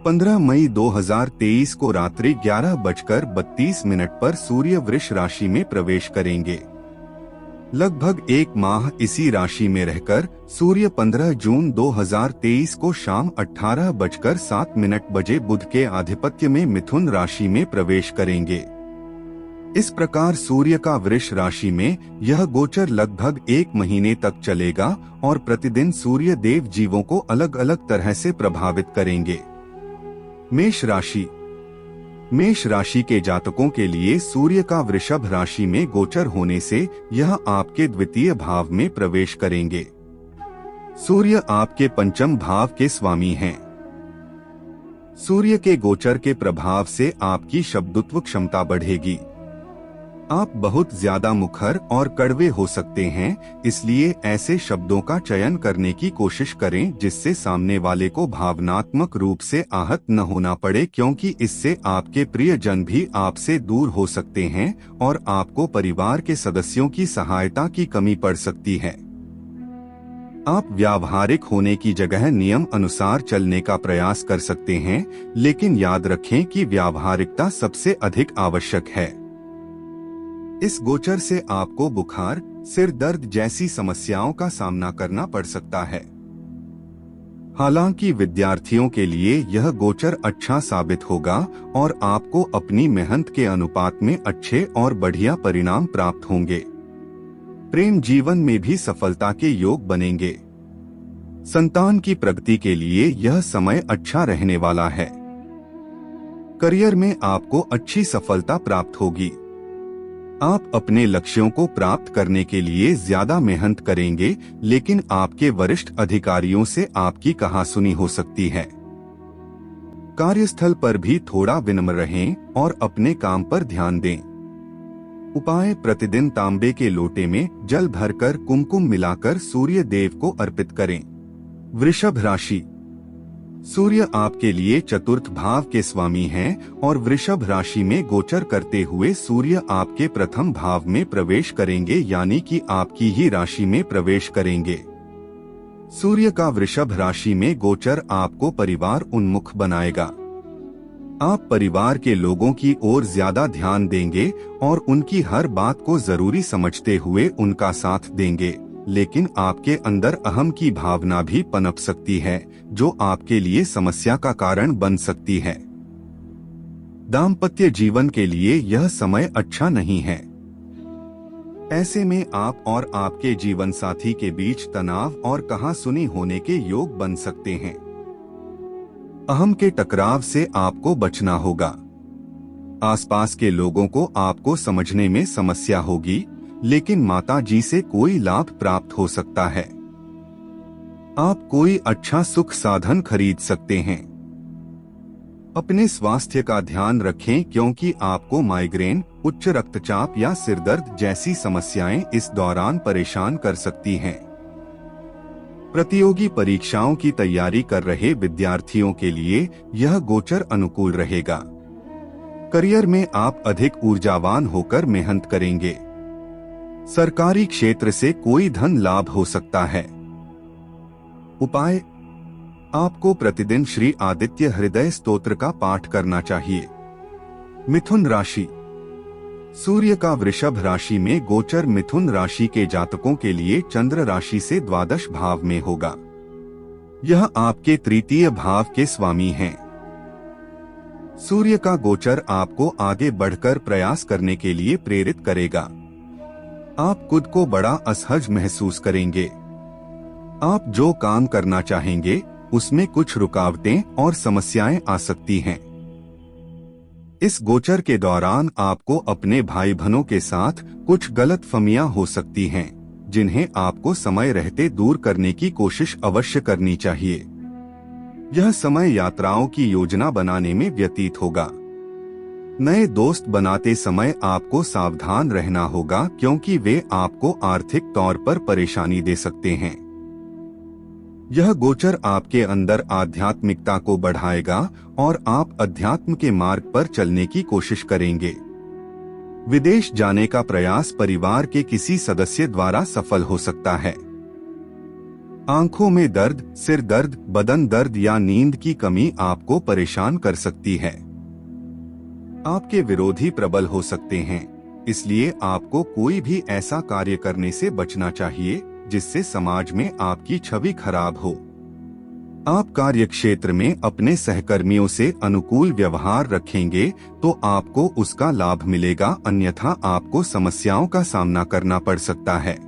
15 मई 2023 को रात्रि 11:32 पर सूर्य वृष राशि में प्रवेश करेंगे। लगभग एक माह इसी राशि में रहकर सूर्य 15 जून 2023 को शाम 18:07 बजे बुध के आधिपत्य में मिथुन राशि में प्रवेश करेंगे। इस प्रकार सूर्य का वृष राशि में यह गोचर लगभग एक महीने तक चलेगा और प्रतिदिन सूर्य देव जीवों को अलग अलग तरह से प्रभावित करेंगे। मेष राशि। मेष राशि के जातकों के लिए सूर्य का वृषभ राशि में गोचर होने से यह आपके द्वितीय भाव में प्रवेश करेंगे। सूर्य आपके पंचम भाव के स्वामी हैं। सूर्य के गोचर के प्रभाव से आपकी शब्दत्व क्षमता बढ़ेगी। आप बहुत ज्यादा मुखर और कड़वे हो सकते हैं, इसलिए ऐसे शब्दों का चयन करने की कोशिश करें जिससे सामने वाले को भावनात्मक रूप से आहत न होना पड़े, क्योंकि इससे आपके प्रियजन भी आपसे दूर हो सकते हैं और आपको परिवार के सदस्यों की सहायता की कमी पड़ सकती है। आप व्यावहारिक होने की जगह नियम अनुसार चलने का प्रयास कर सकते हैं, लेकिन याद रखें कि व्यावहारिकता सबसे अधिक आवश्यक है। इस गोचर से आपको बुखार, सिर दर्द जैसी समस्याओं का सामना करना पड़ सकता है। हालांकि विद्यार्थियों के लिए यह गोचर अच्छा साबित होगा और आपको अपनी मेहनत के अनुपात में अच्छे और बढ़िया परिणाम प्राप्त होंगे। प्रेम जीवन में भी सफलता के योग बनेंगे। संतान की प्रगति के लिए यह समय अच्छा रहने वाला है। करियर में आपको अच्छी सफलता प्राप्त होगी। आप अपने लक्ष्यों को प्राप्त करने के लिए ज्यादा मेहनत करेंगे, लेकिन आपके वरिष्ठ अधिकारियों से आपकी कहासुनी हो सकती है। कार्यस्थल पर भी थोड़ा विनम्र रहें और अपने काम पर ध्यान दें। उपाय: प्रतिदिन तांबे के लोटे में जल भरकर कुमकुम मिलाकर सूर्य देव को अर्पित करें। वृषभ राशि। सूर्य आपके लिए चतुर्थ भाव के स्वामी हैं और वृषभ राशि में गोचर करते हुए सूर्य आपके प्रथम भाव में प्रवेश करेंगे, यानी कि आपकी ही राशि में प्रवेश करेंगे। सूर्य का वृषभ राशि में गोचर आपको परिवार उन्मुख बनाएगा। आप परिवार के लोगों की ओर ज्यादा ध्यान देंगे और उनकी हर बात को जरूरी समझते हुए उनका साथ देंगे, लेकिन आपके अंदर अहम की भावना भी पनप सकती है, जो आपके लिए समस्या का कारण बन सकती है। दाम्पत्य जीवन के लिए यह समय अच्छा नहीं है। ऐसे में आप और आपके जीवन साथी के बीच तनाव और कहासुनी होने के योग बन सकते हैं। अहम के टकराव से आपको बचना होगा। आसपास के लोगों को आपको समझने में समस्या होगी, लेकिन माता जी से कोई लाभ प्राप्त हो सकता है। आप कोई अच्छा सुख साधन खरीद सकते हैं। अपने स्वास्थ्य का ध्यान रखें, क्योंकि आपको माइग्रेन, उच्च रक्तचाप या सिरदर्द जैसी समस्याएं इस दौरान परेशान कर सकती हैं। प्रतियोगी परीक्षाओं की तैयारी कर रहे विद्यार्थियों के लिए यह गोचर अनुकूल रहेगा। करियर में आप अधिक ऊर्जावान होकर मेहनत करेंगे। सरकारी क्षेत्र से कोई धन लाभ हो सकता है। उपाय: आपको प्रतिदिन श्री आदित्य हृदय स्तोत्र का पाठ करना चाहिए। मिथुन राशि। सूर्य का वृषभ राशि में गोचर मिथुन राशि के जातकों के लिए चंद्र राशि से द्वादश भाव में होगा। यह आपके तृतीय भाव के स्वामी हैं। सूर्य का गोचर आपको आगे बढ़कर प्रयास करने के लिए प्रेरित करेगा। आप खुद को बड़ा असहज महसूस करेंगे। आप जो काम करना चाहेंगे उसमें कुछ रुकावटें और समस्याएं आ सकती हैं। इस गोचर के दौरान आपको अपने भाई बहनों के साथ कुछ गलतफहमियां हो सकती हैं, जिन्हें आपको समय रहते दूर करने की कोशिश अवश्य करनी चाहिए। यह समय यात्राओं की योजना बनाने में व्यतीत होगा। नए दोस्त बनाते समय आपको सावधान रहना होगा, क्योंकि वे आपको आर्थिक तौर पर परेशानी दे सकते हैं। यह गोचर आपके अंदर आध्यात्मिकता को बढ़ाएगा और आप अध्यात्म के मार्ग पर चलने की कोशिश करेंगे। विदेश जाने का प्रयास परिवार के किसी सदस्य द्वारा सफल हो सकता है। आंखों में दर्द, सिर दर्द, बदन दर्द या नींद की कमी आपको परेशान कर सकती है। आपके विरोधी प्रबल हो सकते हैं, इसलिए आपको कोई भी ऐसा कार्य करने से बचना चाहिए जिससे समाज में आपकी छवि खराब हो। आप कार्यक्षेत्र में अपने सहकर्मियों से अनुकूल व्यवहार रखेंगे तो आपको उसका लाभ मिलेगा, अन्यथा आपको समस्याओं का सामना करना पड़ सकता है।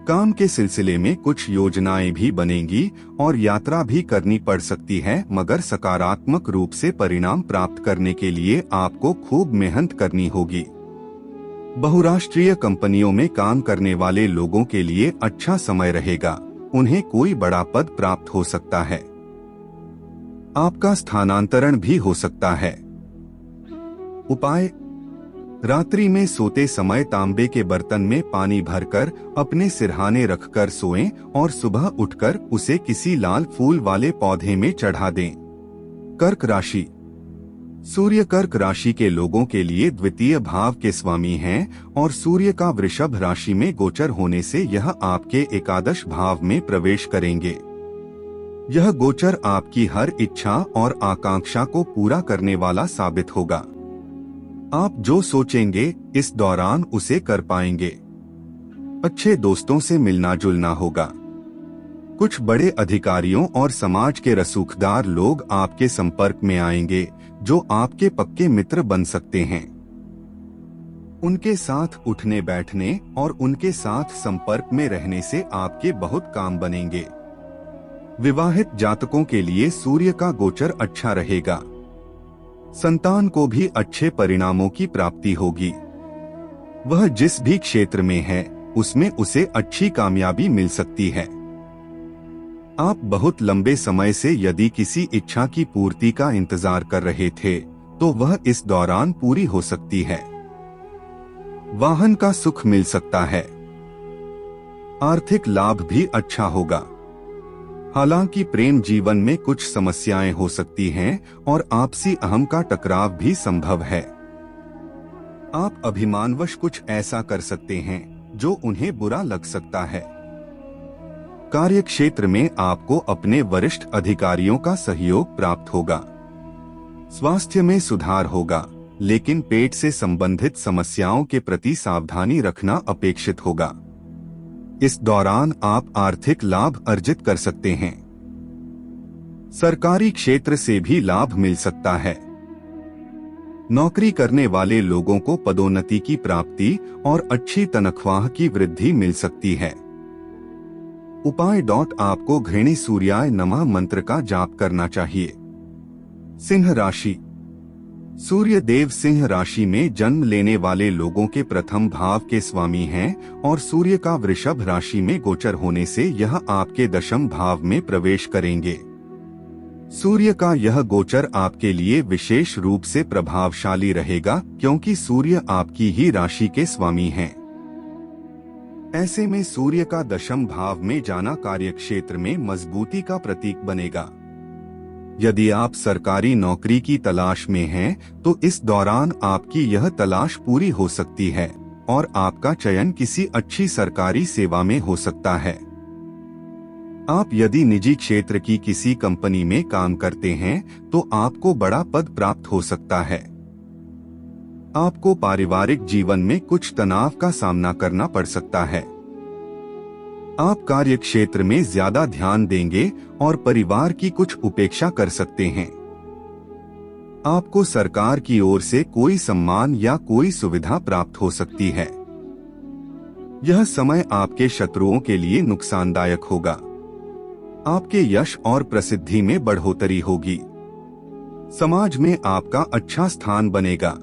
काम के सिलसिले में कुछ योजनाएं भी बनेंगी और यात्रा भी करनी पड़ सकती है, मगर सकारात्मक रूप से परिणाम प्राप्त करने के लिए आपको खूब मेहनत करनी होगी। बहुराष्ट्रीय कंपनियों में काम करने वाले लोगों के लिए अच्छा समय रहेगा, उन्हें कोई बड़ा पद प्राप्त हो सकता है। आपका स्थानांतरण भी हो सकता है। उपाय: रात्रि में सोते समय तांबे के बर्तन में पानी भरकर अपने सिरहाने रखकर सोएं और सुबह उठकर उसे किसी लाल फूल वाले पौधे में चढ़ा दें। कर्क राशि: सूर्य कर्क राशि के लोगों के लिए द्वितीय भाव के स्वामी हैं और सूर्य का वृषभ राशि में गोचर होने से यह आपके एकादश भाव में प्रवेश करेंगे। यह गोचर आपकी हर इच्छा और आकांक्षा को पूरा करने वाला साबित होगा। आप जो सोचेंगे इस दौरान उसे कर पाएंगे। अच्छे दोस्तों से मिलना जुलना होगा। कुछ बड़े अधिकारियों और समाज के रसूखदार लोग आपके संपर्क में आएंगे जो आपके पक्के मित्र बन सकते हैं। उनके साथ उठने बैठने और उनके साथ संपर्क में रहने से आपके बहुत काम बनेंगे। विवाहित जातकों के लिए सूर्य का गोचर अच्छा रहेगा। संतान को भी अच्छे परिणामों की प्राप्ति होगी। वह जिस भी क्षेत्र में है उसमें उसे अच्छी कामयाबी मिल सकती है। आप बहुत लंबे समय से यदि किसी इच्छा की पूर्ति का इंतजार कर रहे थे तो वह इस दौरान पूरी हो सकती है। वाहन का सुख मिल सकता है। आर्थिक लाभ भी अच्छा होगा। हालांकि प्रेम जीवन में कुछ समस्याएं हो सकती हैं और आपसी अहम का टकराव भी संभव है। आप अभिमानवश कुछ ऐसा कर सकते हैं जो उन्हें बुरा लग सकता है। कार्यक्षेत्र में आपको अपने वरिष्ठ अधिकारियों का सहयोग प्राप्त होगा। स्वास्थ्य में सुधार होगा, लेकिन पेट से संबंधित समस्याओं के प्रति सावधानी रखना अपेक्षित होगा। इस दौरान आप आर्थिक लाभ अर्जित कर सकते हैं। सरकारी क्षेत्र से भी लाभ मिल सकता है। नौकरी करने वाले लोगों को पदोन्नति की प्राप्ति और अच्छी तनख्वाह की वृद्धि मिल सकती है। उपाय: आपको घृणी सूर्याय नमः मंत्र का जाप करना चाहिए। सिंह राशि: सूर्य देव सिंह राशि में जन्म लेने वाले लोगों के प्रथम भाव के स्वामी हैं और सूर्य का वृषभ राशि में गोचर होने से यह आपके दशम भाव में प्रवेश करेंगे। सूर्य का यह गोचर आपके लिए विशेष रूप से प्रभावशाली रहेगा क्योंकि सूर्य आपकी ही राशि के स्वामी हैं। ऐसे में सूर्य का दशम भाव में जाना कार्यक्षेत्र में मजबूती का प्रतीक बनेगा। यदि आप सरकारी नौकरी की तलाश में हैं, तो इस दौरान आपकी यह तलाश पूरी हो सकती है और आपका चयन किसी अच्छी सरकारी सेवा में हो सकता है। आप यदि निजी क्षेत्र की किसी कंपनी में काम करते हैं, तो आपको बड़ा पद प्राप्त हो सकता है। आपको पारिवारिक जीवन में कुछ तनाव का सामना करना पड़ सकता है। आप कार्यक्षेत्र में ज्यादा ध्यान देंगे और परिवार की कुछ उपेक्षा कर सकते हैं। आपको सरकार की ओर से कोई सम्मान या कोई सुविधा प्राप्त हो सकती है। यह समय आपके शत्रुओं के लिए नुकसानदायक होगा। आपके यश और प्रसिद्धि में बढ़ोतरी होगी। समाज में आपका अच्छा स्थान बनेगा।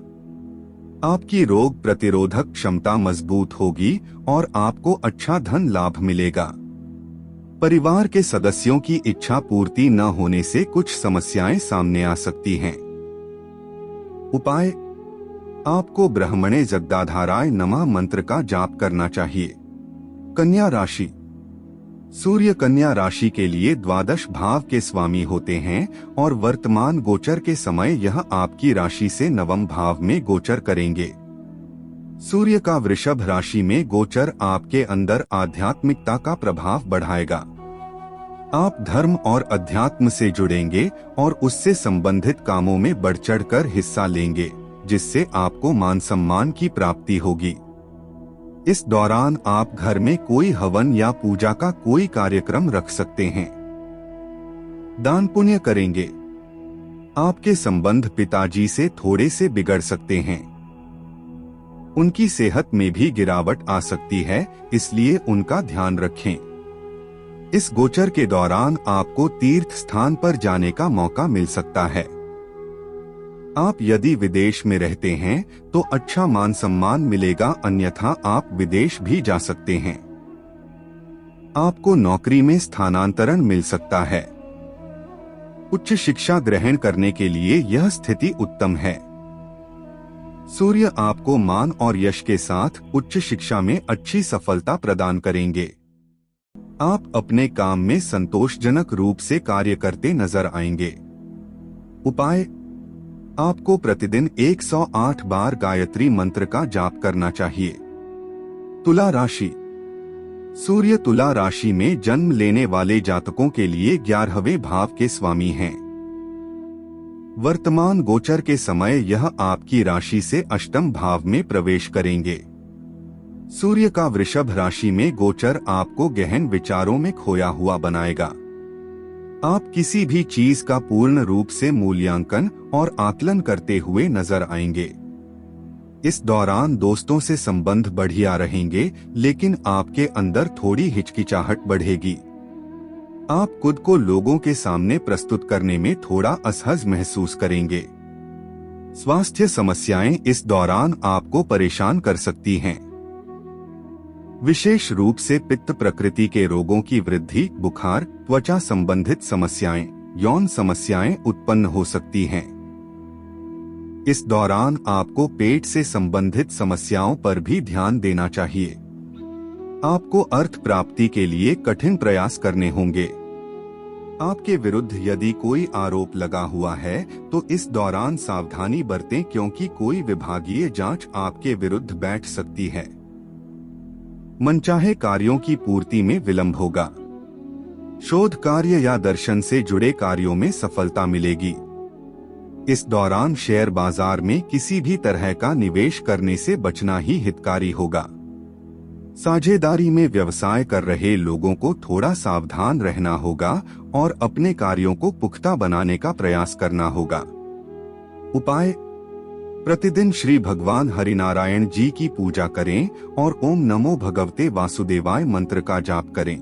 आपकी रोग प्रतिरोधक क्षमता मजबूत होगी और आपको अच्छा धन लाभ मिलेगा। परिवार के सदस्यों की इच्छा पूर्ति न होने से कुछ समस्याएं सामने आ सकती हैं। उपाय: आपको ब्रह्मणे जगदाधाराय नमः मंत्र का जाप करना चाहिए। कन्या राशि: सूर्य कन्या राशि के लिए द्वादश भाव के स्वामी होते हैं और वर्तमान गोचर के समय यह आपकी राशि से नवम भाव में गोचर करेंगे। सूर्य का वृषभ राशि में गोचर आपके अंदर आध्यात्मिकता का प्रभाव बढ़ाएगा। आप धर्म और अध्यात्म से जुड़ेंगे और उससे संबंधित कामों में बढ़ चढ़कर हिस्सा लेंगे, जिससे आपको मान सम्मान की प्राप्ति होगी। इस दौरान आप घर में कोई हवन या पूजा का कोई कार्यक्रम रख सकते हैं। दान पुण्य करेंगे। आपके संबंध पिताजी से थोड़े से बिगड़ सकते हैं। उनकी सेहत में भी गिरावट आ सकती है, इसलिए उनका ध्यान रखें। इस गोचर के दौरान आपको तीर्थ स्थान पर जाने का मौका मिल सकता है। आप यदि विदेश में रहते हैं तो अच्छा मान सम्मान मिलेगा, अन्यथा आप विदेश भी जा सकते हैं। आपको नौकरी में स्थानांतरण मिल सकता है। उच्च शिक्षा ग्रहण करने के लिए यह स्थिति उत्तम है। सूर्य आपको मान और यश के साथ उच्च शिक्षा में अच्छी सफलता प्रदान करेंगे। आप अपने काम में संतोषजनक रूप से कार्य करते नजर आएंगे। उपाय: आपको प्रतिदिन 108 बार गायत्री मंत्र का जाप करना चाहिए। तुला राशि। सूर्य तुला राशि में जन्म लेने वाले जातकों के लिए 11वें भाव के स्वामी हैं। वर्तमान गोचर के समय यह आपकी राशि से अष्टम भाव में प्रवेश करेंगे। सूर्य का वृषभ राशि में गोचर आपको गहन विचारों में खोया हुआ बनाएगा। आप किसी भी चीज का पूर्ण रूप से मूल्यांकन और आकलन करते हुए नजर आएंगे। इस दौरान दोस्तों से संबंध बढ़िया रहेंगे, लेकिन आपके अंदर थोड़ी हिचकिचाहट बढ़ेगी। आप खुद को लोगों के सामने प्रस्तुत करने में थोड़ा असहज महसूस करेंगे। स्वास्थ्य समस्याएं इस दौरान आपको परेशान कर सकती हैं। विशेष रूप से पित्त प्रकृति के रोगों की वृद्धि, बुखार, त्वचा संबंधित समस्याएं, यौन समस्याएं उत्पन्न हो सकती हैं। इस दौरान आपको पेट से संबंधित समस्याओं पर भी ध्यान देना चाहिए। आपको अर्थ प्राप्ति के लिए कठिन प्रयास करने होंगे। आपके विरुद्ध यदि कोई आरोप लगा हुआ है तो इस दौरान सावधानी बरतें, क्योंकि कोई विभागीय जांच आपके विरुद्ध बैठ सकती है। मनचाहे कार्यों की पूर्ति में विलंब होगा। शोध कार्य या दर्शन से जुड़े कार्यों में सफलता मिलेगी। इस दौरान शेयर बाजार में किसी भी तरह का निवेश करने से बचना ही हितकारी होगा। साझेदारी में व्यवसाय कर रहे लोगों को थोड़ा सावधान रहना होगा और अपने कार्यों को पुख्ता बनाने का प्रयास करना होगा। उपाय: प्रतिदिन श्री भगवान हरिनारायण जी की पूजा करें और ओम नमो भगवते वासुदेवाय मंत्र का जाप करें।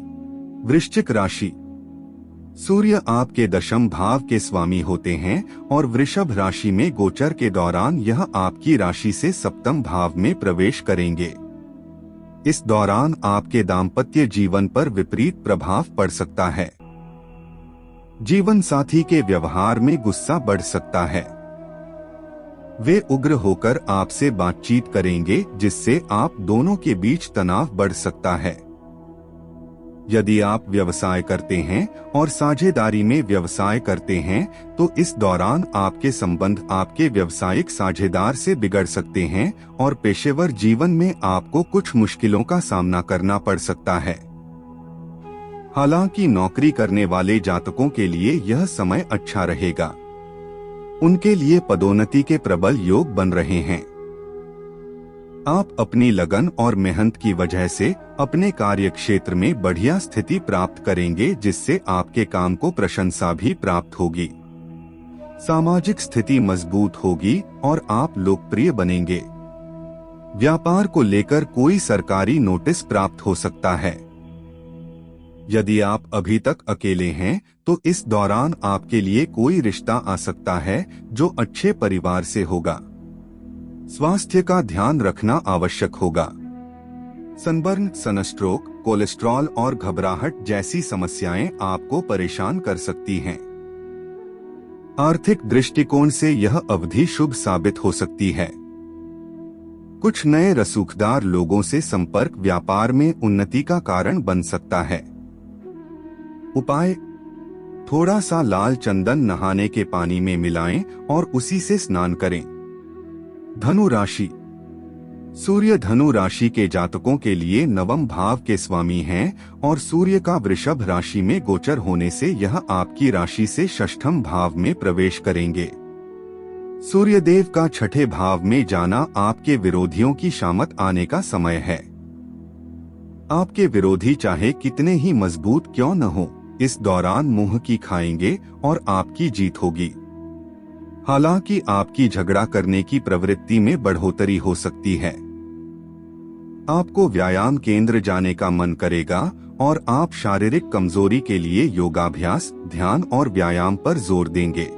वृश्चिक राशि। सूर्य आपके दशम भाव के स्वामी होते हैं और वृषभ राशि में गोचर के दौरान यह आपकी राशि से सप्तम भाव में प्रवेश करेंगे। इस दौरान आपके दाम्पत्य जीवन पर विपरीत प्रभाव पड़ सकता है। जीवन साथी के व्यवहार में गुस्सा बढ़ सकता है। वे उग्र होकर आपसे बातचीत करेंगे, जिससे आप दोनों के बीच तनाव बढ़ सकता है। यदि आप व्यवसाय करते हैं और साझेदारी में व्यवसाय करते हैं तो इस दौरान आपके संबंध आपके व्यावसायिक साझेदार से बिगड़ सकते हैं और पेशेवर जीवन में आपको कुछ मुश्किलों का सामना करना पड़ सकता है। हालांकि नौकरी करने वाले जातकों के लिए यह समय अच्छा रहेगा। उनके लिए पदोन्नति के प्रबल योग बन रहे हैं। आप अपनी लगन और मेहनत की वजह से अपने कार्य क्षेत्र में बढ़िया स्थिति प्राप्त करेंगे, जिससे आपके काम को प्रशंसा भी प्राप्त होगी। सामाजिक स्थिति मजबूत होगी और आप लोकप्रिय बनेंगे। व्यापार को लेकर कोई सरकारी नोटिस प्राप्त हो सकता है। यदि आप अभी तक अकेले हैं तो इस दौरान आपके लिए कोई रिश्ता आ सकता है जो अच्छे परिवार से होगा। स्वास्थ्य का ध्यान रखना आवश्यक होगा। सनबर्न, सनस्ट्रोक, कोलेस्ट्रॉल और घबराहट जैसी समस्याएं आपको परेशान कर सकती हैं। आर्थिक दृष्टिकोण से यह अवधि शुभ साबित हो सकती है। कुछ नए रसूखदार लोगों से संपर्क व्यापार में उन्नति का कारण बन सकता है। उपाय: थोड़ा सा लाल चंदन नहाने के पानी में मिलाएं और उसी से स्नान करें। धनु राशि। सूर्य धनु राशि के जातकों के लिए नवम भाव के स्वामी हैं और सूर्य का वृषभ राशि में गोचर होने से यह आपकी राशि से षष्ठम भाव में प्रवेश करेंगे। सूर्यदेव का छठे भाव में जाना आपके विरोधियों की शामत आने का समय है। आपके विरोधी चाहे कितने ही मजबूत क्यों न हो, इस दौरान मुंह की खाएंगे और आपकी जीत होगी। हालांकि आपकी झगड़ा करने की प्रवृत्ति में बढ़ोतरी हो सकती है। आपको व्यायाम केंद्र जाने का मन करेगा और आप शारीरिक कमजोरी के लिए योगाभ्यास, ध्यान और व्यायाम पर जोर देंगे।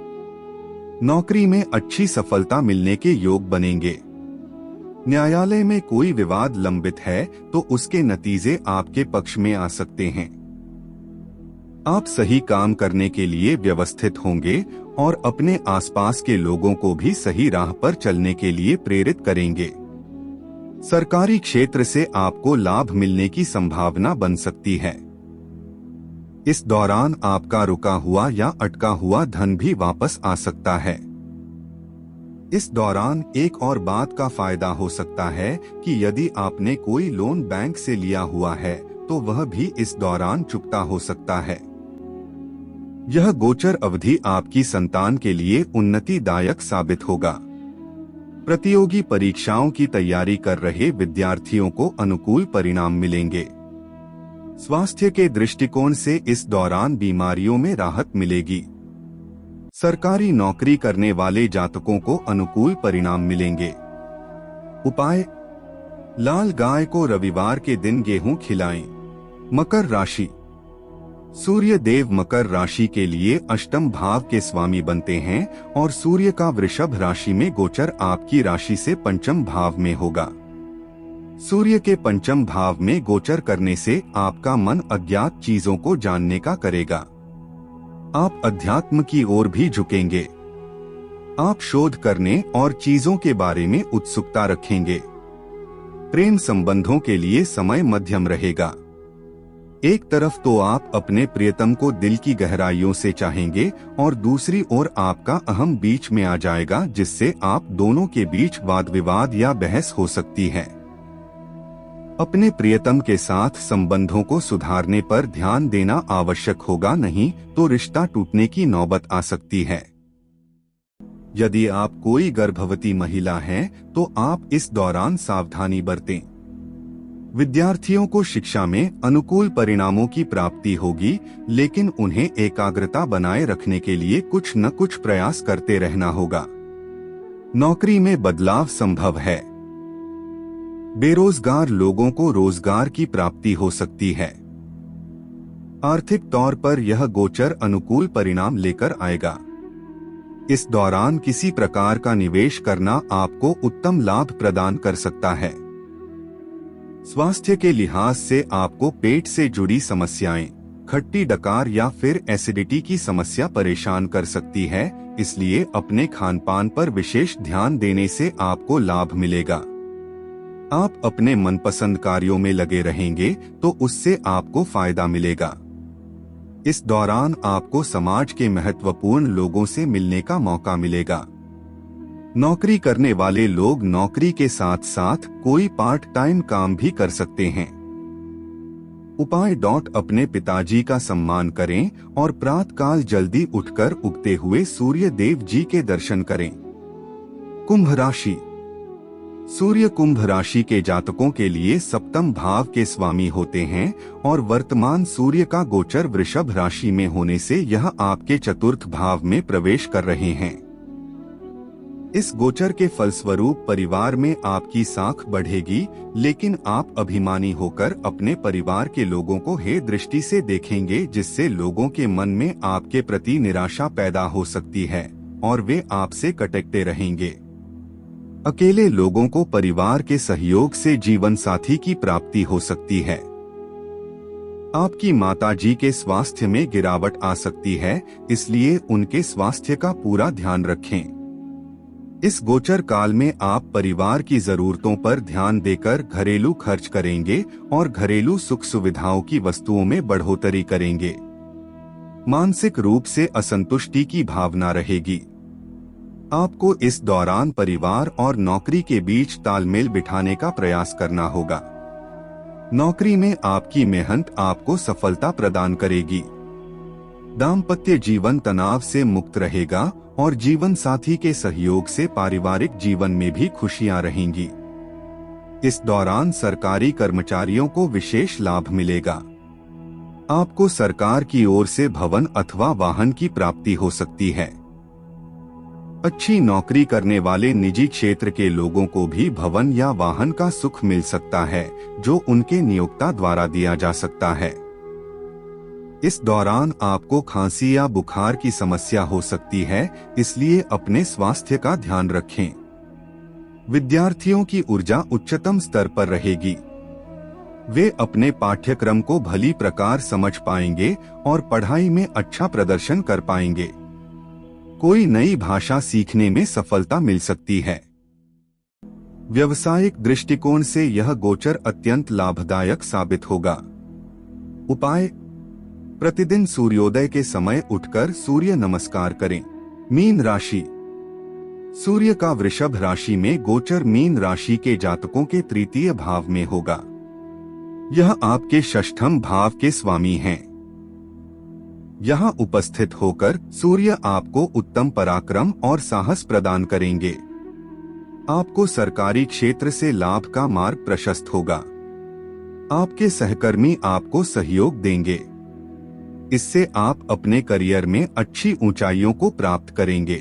नौकरी में अच्छी सफलता मिलने के योग बनेंगे। न्यायालय में कोई विवाद लंबित है तो उसके नतीजे आपके पक्ष में आ सकते हैं। आप सही काम करने के लिए व्यवस्थित होंगे और अपने आसपास के लोगों को भी सही राह पर चलने के लिए प्रेरित करेंगे। सरकारी क्षेत्र से आपको लाभ मिलने की संभावना बन सकती है। इस दौरान आपका रुका हुआ या अटका हुआ धन भी वापस आ सकता है। इस दौरान एक और बात का फायदा हो सकता है कि यदि आपने कोई लोन बैंक से लिया हुआ है तो वह भी इस दौरान चुकता हो सकता है। यह गोचर अवधि आपकी संतान के लिए उन्नतिदायक साबित होगा। प्रतियोगी परीक्षाओं की तैयारी कर रहे विद्यार्थियों को अनुकूल परिणाम मिलेंगे। स्वास्थ्य के दृष्टिकोण से इस दौरान बीमारियों में राहत मिलेगी। सरकारी नौकरी करने वाले जातकों को अनुकूल परिणाम मिलेंगे। उपाय: लाल गाय को रविवार के दिन गेहूं खिलाएं। मकर राशि। सूर्य देव मकर राशि के लिए अष्टम भाव के स्वामी बनते हैं और सूर्य का वृषभ राशि में गोचर आपकी राशि से पंचम भाव में होगा। सूर्य के पंचम भाव में गोचर करने से आपका मन अज्ञात चीजों को जानने का करेगा। आप अध्यात्म की ओर भी झुकेंगे। आप शोध करने और चीजों के बारे में उत्सुकता रखेंगे। प्रेम संबंधों के लिए समय मध्यम रहेगा। एक तरफ तो आप अपने प्रियतम को दिल की गहराइयों से चाहेंगे और दूसरी ओर आपका अहम बीच में आ जाएगा, जिससे आप दोनों के बीच वाद विवाद या बहस हो सकती है। अपने प्रियतम के साथ संबंधों को सुधारने पर ध्यान देना आवश्यक होगा, नहीं तो रिश्ता टूटने की नौबत आ सकती है। यदि आप कोई गर्भवती महिला हैं, तो आप इस दौरान सावधानी बरतें। विद्यार्थियों को शिक्षा में अनुकूल परिणामों की प्राप्ति होगी, लेकिन उन्हें एकाग्रता बनाए रखने के लिए कुछ न कुछ प्रयास करते रहना होगा। नौकरी में बदलाव संभव है। बेरोजगार लोगों को रोजगार की प्राप्ति हो सकती है। आर्थिक तौर पर यह गोचर अनुकूल परिणाम लेकर आएगा। इस दौरान किसी प्रकार का निवेश करना आपको उत्तम लाभ प्रदान कर सकता है। स्वास्थ्य के लिहाज से आपको पेट से जुड़ी समस्याएं, खट्टी डकार या फिर एसिडिटी की समस्या परेशान कर सकती है, इसलिए अपने खानपान पर विशेष ध्यान देने से आपको लाभ मिलेगा। आप अपने मनपसंद कार्यों में लगे रहेंगे तो उससे आपको फायदा मिलेगा। इस दौरान आपको समाज के महत्वपूर्ण लोगों से मिलने का मौका मिलेगा। नौकरी करने वाले लोग नौकरी के साथ साथ कोई पार्ट टाइम काम भी कर सकते हैं। उपाय: अपने पिताजी का सम्मान करें और प्रातःकाल जल्दी उठकर उगते हुए सूर्य देव जी के दर्शन करें। कुंभ राशि। सूर्य कुंभ राशि के जातकों के लिए सप्तम भाव के स्वामी होते हैं और वर्तमान सूर्य का गोचर वृषभ राशि में होने से यह आपके चतुर्थ भाव में प्रवेश कर रहे हैं। इस गोचर के फलस्वरूप परिवार में आपकी साख बढ़ेगी, लेकिन आप अभिमानी होकर अपने परिवार के लोगों को हे दृष्टि से देखेंगे, जिससे लोगों के मन में आपके प्रति निराशा पैदा हो सकती है और वे आपसे कटकते रहेंगे। अकेले लोगों को परिवार के सहयोग से जीवन साथी की प्राप्ति हो सकती है। आपकी माताजी के स्वास्थ्य में गिरावट आ सकती है, इसलिए उनके स्वास्थ्य का पूरा ध्यान रखें। इस गोचर काल में आप परिवार की जरूरतों पर ध्यान देकर घरेलू खर्च करेंगे और घरेलू सुख सुविधाओं की वस्तुओं में बढ़ोतरी करेंगे। मानसिक रूप से असंतुष्टि की भावना रहेगी। आपको इस दौरान परिवार और नौकरी के बीच तालमेल बिठाने का प्रयास करना होगा। नौकरी में आपकी मेहनत आपको सफलता प्रदान करेगी। दाम्पत्य जीवन तनाव से मुक्त रहेगा और जीवन साथी के सहयोग से पारिवारिक जीवन में भी खुशियां रहेंगी। इस दौरान सरकारी कर्मचारियों को विशेष लाभ मिलेगा। आपको सरकार की ओर से भवन अथवा वाहन की प्राप्ति हो सकती है। अच्छी नौकरी करने वाले निजी क्षेत्र के लोगों को भी भवन या वाहन का सुख मिल सकता है, जो उनके नियोक्ता द्वारा दिया जा सकता है। इस दौरान आपको खांसी या बुखार की समस्या हो सकती है, इसलिए अपने स्वास्थ्य का ध्यान रखें। विद्यार्थियों की ऊर्जा उच्चतम स्तर पर रहेगी। वे अपने पाठ्यक्रम को भली प्रकार समझ पाएंगे और पढ़ाई में अच्छा प्रदर्शन कर पाएंगे। कोई नई भाषा सीखने में सफलता मिल सकती है। व्यावसायिक दृष्टिकोण से यह गोचर अत्यंत लाभदायक साबित होगा। उपाय: प्रतिदिन सूर्योदय के समय उठकर सूर्य नमस्कार करें। मीन राशि: सूर्य का वृषभ राशि में गोचर मीन राशि के जातकों के तृतीय भाव में होगा। यह आपके षष्ठम भाव के स्वामी हैं। यहाँ उपस्थित होकर सूर्य आपको उत्तम पराक्रम और साहस प्रदान करेंगे। आपको सरकारी क्षेत्र से लाभ का मार्ग प्रशस्त होगा। आपके सहकर्मी आपको सहयोग देंगे। इससे आप अपने करियर में अच्छी ऊंचाइयों को प्राप्त करेंगे।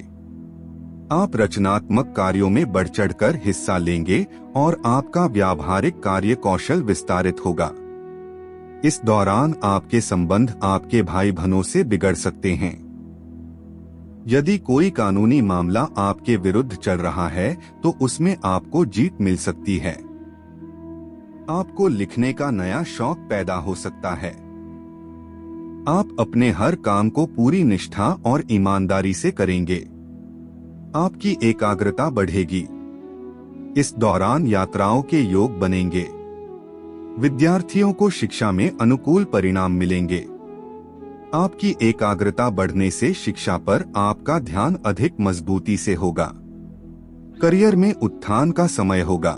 आप रचनात्मक कार्यों में बढ़ चढ़कर हिस्सा लेंगे और आपका व्यावहारिक कार्य कौशल विस्तारित होगा। इस दौरान आपके संबंध आपके भाई बहनों से बिगड़ सकते हैं। यदि कोई कानूनी मामला आपके विरुद्ध चल रहा है तो उसमें आपको जीत मिल सकती है। आपको लिखने का नया शौक पैदा हो सकता है। आप अपने हर काम को पूरी निष्ठा और ईमानदारी से करेंगे। आपकी एकाग्रता बढ़ेगी। इस दौरान यात्राओं के योग बनेंगे। विद्यार्थियों को शिक्षा में अनुकूल परिणाम मिलेंगे। आपकी एकाग्रता बढ़ने से शिक्षा पर आपका ध्यान अधिक मजबूती से होगा। करियर में उत्थान का समय होगा।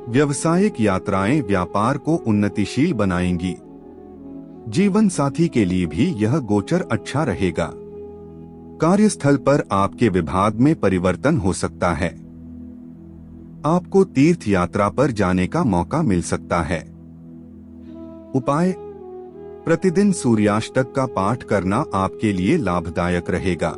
व्यावसायिक यात्राएं व्यापार को उन्नतिशील बनाएंगी। जीवन साथी के लिए भी यह गोचर अच्छा रहेगा। कार्यस्थल पर आपके विभाग में परिवर्तन हो सकता है। आपको तीर्थ यात्रा पर जाने का मौका मिल सकता है। उपाय: प्रतिदिन सूर्याष्टक का पाठ करना आपके लिए लाभदायक रहेगा।